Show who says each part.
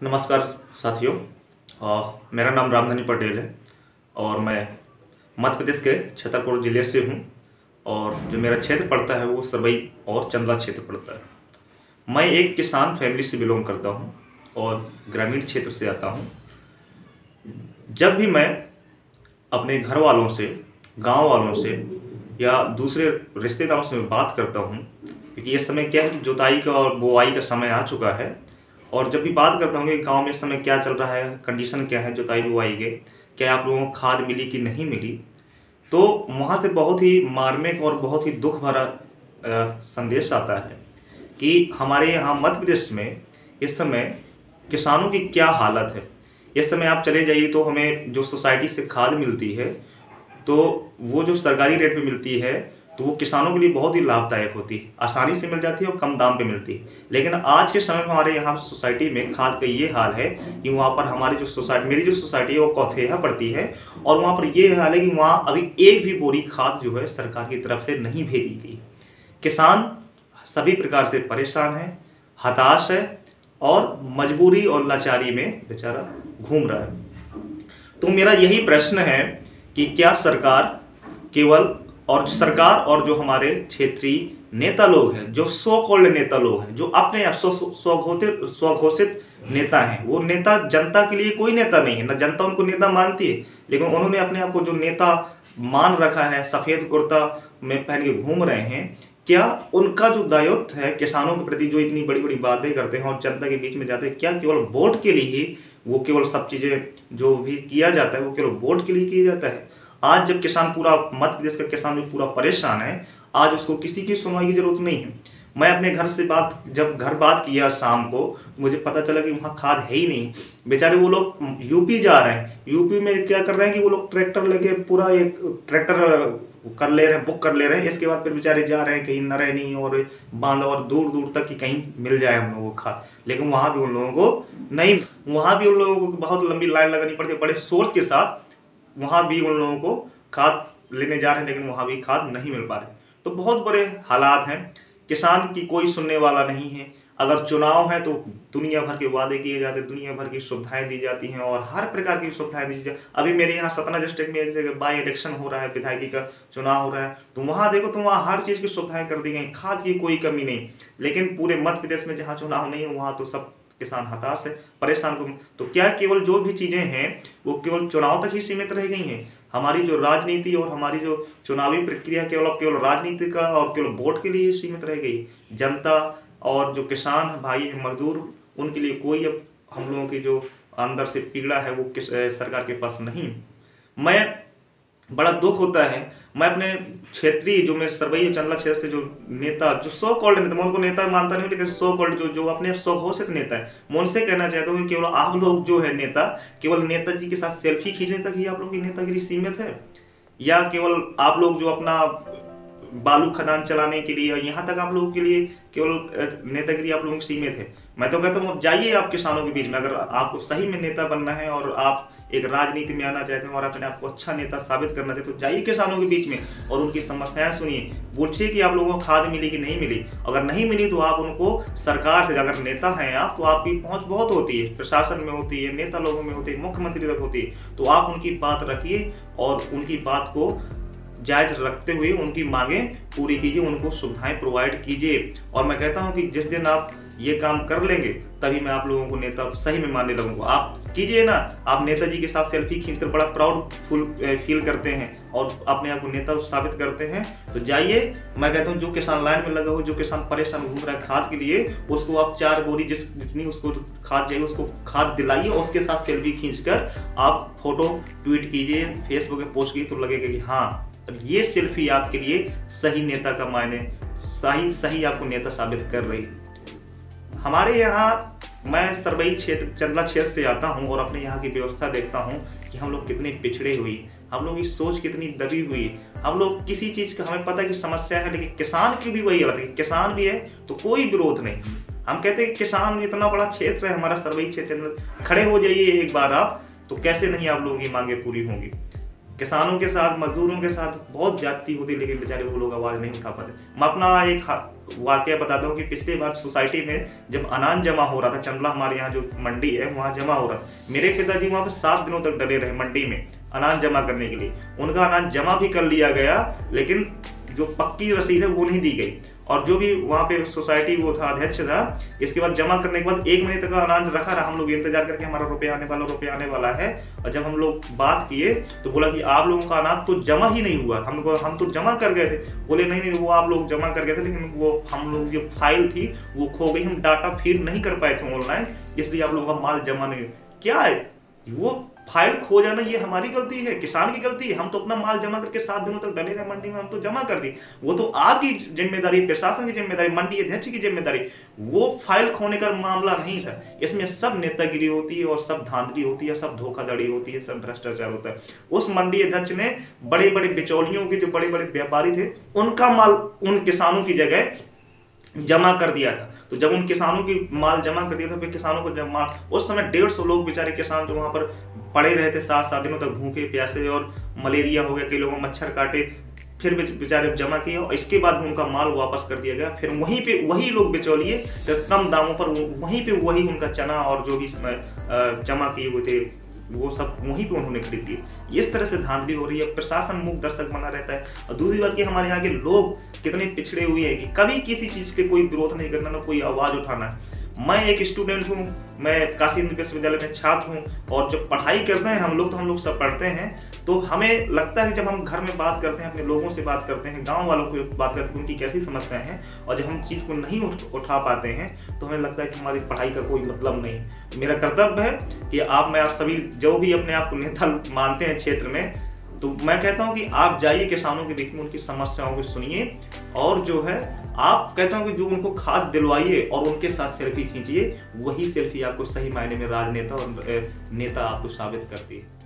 Speaker 1: नमस्कार साथियों। मेरा नाम रामधनी पटेल है और मैं मध्य प्रदेश के छतरपुर ज़िले से हूँ। और जो मेरा क्षेत्र पड़ता है वो सरवई और चंदला क्षेत्र पड़ता है। मैं एक किसान फैमिली से बिलोंग करता हूँ और ग्रामीण क्षेत्र से आता हूँ। जब भी मैं अपने घर वालों से, गांव वालों से या दूसरे रिश्तेदारों से मैं बात करता हूँ, क्योंकि इस समय क्या है कि जुताई का और बुआई का समय आ चुका है, और जब भी बात करता हूँ कि गांव में इस समय क्या चल रहा है, कंडीशन क्या है जुताई बुआई के, क्या आप लोगों को खाद मिली कि नहीं मिली, तो वहाँ से बहुत ही मार्मिक और बहुत ही दुख भरा संदेश आता है कि हमारे यहाँ मध्य प्रदेश में इस समय किसानों की क्या हालत है। इस समय आप चले जाइए तो हमें जो सोसाइटी से खाद मिलती है तो वो जो सरकारी रेट पे मिलती है तो वो किसानों के लिए बहुत ही लाभदायक होती है, आसानी से मिल जाती है और कम दाम पे मिलती है। लेकिन आज के समय में हमारे यहाँ सोसाइटी में खाद का ये हाल है कि वहाँ पर हमारी जो सोसाइटी, मेरी जो सोसाइटी है वो कौथेहा पड़ती है, और वहाँ पर ये हाल है कि वहाँ अभी एक भी बोरी खाद जो है सरकार की तरफ से नहीं भेजी गई। किसान सभी प्रकार से परेशान है, हताश है और मजबूरी और लाचारी में बेचारा घूम रहा है। तो मेरा यही प्रश्न है कि क्या सरकार और जो हमारे क्षेत्रीय नेता लोग हैं, जो सो कॉल्ड नेता लोग हैं, जो अपने आप स्वघोषित नेता हैं, वो नेता जनता के लिए कोई नेता नहीं है, ना जनता उनको नेता मानती है, लेकिन उन्होंने अपने आप को जो नेता मान रखा है, सफेद कुर्ता में पहन के घूम रहे हैं। क्या उनका जो दायित्व है किसानों के प्रति, जो इतनी बड़ी बड़ी बातें करते हैं और जनता के बीच में जाते हैं, क्या केवल वोट के लिए ही वो केवल सब चीज़ें जो भी किया जाता है वो केवल वोट के लिए किया जाता है? आज जब किसान पूरा, मध्य प्रदेश का किसान जो पूरा परेशान है, आज उसको किसी की सुनवाई की जरूरत नहीं है। मैं अपने घर से जब घर बात किया शाम को, मुझे पता चला कि वहाँ खाद है ही नहीं। बेचारे वो लोग यूपी जा रहे हैं, यूपी में क्या कर रहे हैं कि वो लोग ट्रैक्टर लेके पूरा एक ट्रैक्टर कर ले रहे हैं, बुक कर ले रहे हैं। इसके बाद फिर बेचारे जा रहे हैं कहीं नरैनी और बांध और दूर दूर तक कि कहीं मिल जाए हम लोगों को खाद, लेकिन वहाँ भी उन लोगों को नहीं, वहाँ भी उन लोगों को बहुत लंबी लाइन लगानी पड़ती है बड़े सोर्स के साथ। वहाँ भी उन लोगों को खाद लेने जा रहे हैं, लेकिन वहाँ भी खाद नहीं मिल पा रहे। तो बहुत बड़े हालात हैं, किसान की कोई सुनने वाला नहीं है। अगर चुनाव है तो दुनिया भर के वादे किए जाते हैं, दुनिया भर की सुविधाएं दी जाती हैं और हर प्रकार की सुविधाएं दी जाती। अभी मेरे यहाँ सतना डिस्ट्रिक्ट में एक जगह बाई इलेक्शन हो रहा है, विधायकी का चुनाव हो रहा है, तो वहाँ देखो तो वहाँ हर चीज़ की सुविधाएं कर दी गई, खाद की कोई कमी नहीं। लेकिन पूरे मध्य प्रदेश में जहाँ चुनाव नहीं है वहाँ तो सब किसान हताश है, परेशान को। तो क्या केवल जो भी चीजें हैं वो केवल चुनाव तक ही सीमित रह गई हैं? हमारी जो राजनीति और हमारी जो चुनावी प्रक्रिया केवल राजनीति का और केवल वोट के लिए सीमित रह गई? जनता और जो किसान भाई है, मजदूर, उनके लिए कोई अब हम लोगों की जो अंदर से पीड़ा है वो सरकार के पास नहीं। मैं बड़ा दुख होता है, मैं अपने क्षेत्रीय जो मेरे सरवई और चंदला क्षेत्र से जो नेता, जो सो कॉल्ड नेता, मैं उनको नेता मानता नहीं, लेकिन सो कॉल्ड जो अपने स्वघोषित नेता है, मैं उनसे कहना चाहता हूँ कि केवल आप लोग जो है नेता, केवल नेताजी के साथ सेल्फी खींचने तक ही आप लोगों की नेतागिरी सीमित है, या केवल आप लोग जो अपना बालू खदान चलाने के लिए, यहाँ तक आप लोगों के लिए केवल नेतागिरी आप लोगों की सीमित है? मैं तो कहता हूँ जाइए आप किसानों के बीच में, अगर आपको सही में नेता बनना है और आप एक राजनीति में आना चाहते हैं और अपने आप को अच्छा नेता साबित करना चाहते हैं, तो जाइए किसानों के बीच में और उनकी समस्याएं सुनिए, पूछिए कि आप लोगों को खाद मिली कि नहीं मिली। अगर नहीं मिली तो आप उनको सरकार से, अगर नेता हैं आप तो आपकी पहुंच बहुत होती है, प्रशासन में होती है, नेता लोगों में होती है, मुख्यमंत्री तक होती है, तो आप उनकी बात रखिए और उनकी बात को जायज रखते हुए उनकी मांगें पूरी कीजिए, उनको सुविधाएं प्रोवाइड कीजिए। और मैं कहता हूं कि जिस दिन आप ये काम कर लेंगे तभी मैं आप लोगों को नेता सही में मानने लगूंगा। आप कीजिए ना, आप नेताजी के साथ सेल्फी खींचकर बड़ा प्राउड फील करते हैं और अपने आप को नेता साबित करते हैं, तो जाइए। मैं कहता हूँ जो किसान लाइन में लगा हो, जो किसान परेशान घूम रहा है खाद के लिए, उसको आप 4 बोरी जितनी उसको खाद चाहिए उसको खाद दिलाइए और उसके साथ सेल्फी खींचकर आप फोटो ट्वीट कीजिए, फेसबुक पे पोस्ट कीजिए, तो लगेगा कि हाँ ये सेल्फी आपके लिए सही नेता का मायने, सही आपको नेता साबित कर रही। हमारे यहाँ, मैं सरवई क्षेत्र, चंदला क्षेत्र से आता हूँ और अपने यहाँ की व्यवस्था देखता हूँ कि हम लोग कितने पिछड़े हुए, हम लोग की सोच कितनी दबी हुई है। हम लोग किसी चीज़ का, हमें पता है कि समस्या है, लेकिन किसान की भी वही बात है, किसान भी है तो कोई विरोध नहीं। हम कहते हैं कि किसान इतना बड़ा क्षेत्र है हमारा सरवई क्षेत्र, खड़े हो जाइए एक बार आप, तो कैसे नहीं आप लोगों की मांगे पूरी होंगी। किसानों के साथ, मजदूरों के साथ बहुत ज्यादती होती, लेकिन बेचारे वो लोग आवाज़ नहीं उठा पाते। मैं अपना एक वाकया बताता हूँ कि पिछली बार सोसाइटी में जब अनाज जमा हो रहा था, चंदला हमारे यहाँ जो मंडी है वहाँ जमा हो रहा था, मेरे पिताजी वहाँ पर 7 दिनों तक डरे रहे मंडी में अनाज जमा करने के लिए। उनका अनाज जमा भी कर लिया गया, लेकिन जो पक्की रसीद है वो नहीं दी गई। और जो भी वहाँ पे सोसाइटी वो था, अध्यक्ष था, इसके बाद जमा करने के बाद 1 महीने तक अनाज रखा रहा, हम लोग इंतजार करके हमारा रुपया आने वाला है। और जब हम लोग बात किए तो बोला कि आप लोगों का अनाज तो जमा ही नहीं हुआ, हम तो जमा कर गए थे। बोले नहीं वो आप लोग जमा कर गए थे, लेकिन वो हम लोग जो फाइल थी वो खो गई, हम डाटा फीड नहीं कर पाए थे ऑनलाइन, इसलिए आप लोगों का माल जमा नहीं। क्या है वो फाइल खो जाना, ये हमारी गलती है, किसान की गलती है? हम तो अपना माल जमा करके 7 दिनों तक डले रहे मंडी में, हम तो जमा कर दी। वो तो आपकी जिम्मेदारी, प्रशासन की जिम्मेदारी, मंडी अध्यक्ष की जिम्मेदारी। वो फाइल खोने का मामला नहीं था। इसमें सब नेतागिरी होती है और सब धांधली होती है, सब धोखाधड़ी होती है, सब भ्रष्टाचार होता है। उस मंडी अध्यक्ष ने बड़े बड़े बिचौलियों के, जो बड़े बड़े व्यापारी थे, उनका माल उन किसानों की जगह जमा कर दिया था। तो जब उन किसानों की माल जमा कर दिया था, फिर किसानों को जब माल, उस समय 150 लोग बेचारे किसान जो वहां पर पड़े रहे थे 7 दिनों तक भूखे प्यासे, और मलेरिया हो गया, कई लोगों मच्छर काटे, फिर बेचारे जमा किए और इसके बाद उनका माल वापस कर दिया गया। फिर वहीं पे वही लोग बिचौलिए कम दामों पर वहीं पे वही उनका चना और जो भी जमा किए हुए थे वो सब वहीं पे उन्होंने खरीद लिए। इस तरह से धांधली हो रही है, प्रशासन मूक दर्शक बना रहता है। और दूसरी बात कि हमारे यहाँ के लोग कितने पिछड़े हुए हैं कि कभी किसी चीज़ पे कोई विरोध नहीं करना, ना कोई आवाज़ उठाना है। मैं एक स्टूडेंट हूँ, मैं काशी हिंदू विश्वविद्यालय में छात्र हूँ, और जब पढ़ाई करते हैं हम लोग सब पढ़ते हैं, तो हमें लगता है कि जब हम घर में बात करते हैं, अपने लोगों से बात करते हैं, गांव वालों से बात करते हैं, उनकी कैसी समस्याएं हैं, और जब हम चीज़ को नहीं उठा पाते हैं तो हमें लगता है कि हमारी पढ़ाई का कोई मतलब नहीं। मेरा कर्तव्य है कि आप सभी जो भी अपने आप को नेता मानते हैं क्षेत्र में, तो मैं कहता हूं कि आप जाइए किसानों के बीच में, उनकी समस्याओं को सुनिए, और जो है आप कहता हूं कि जो उनको खाद दिलवाइए और उनके साथ सेल्फी खींचिए, वही सेल्फी आपको सही मायने में राजनेता और नेता आपको साबित करती है।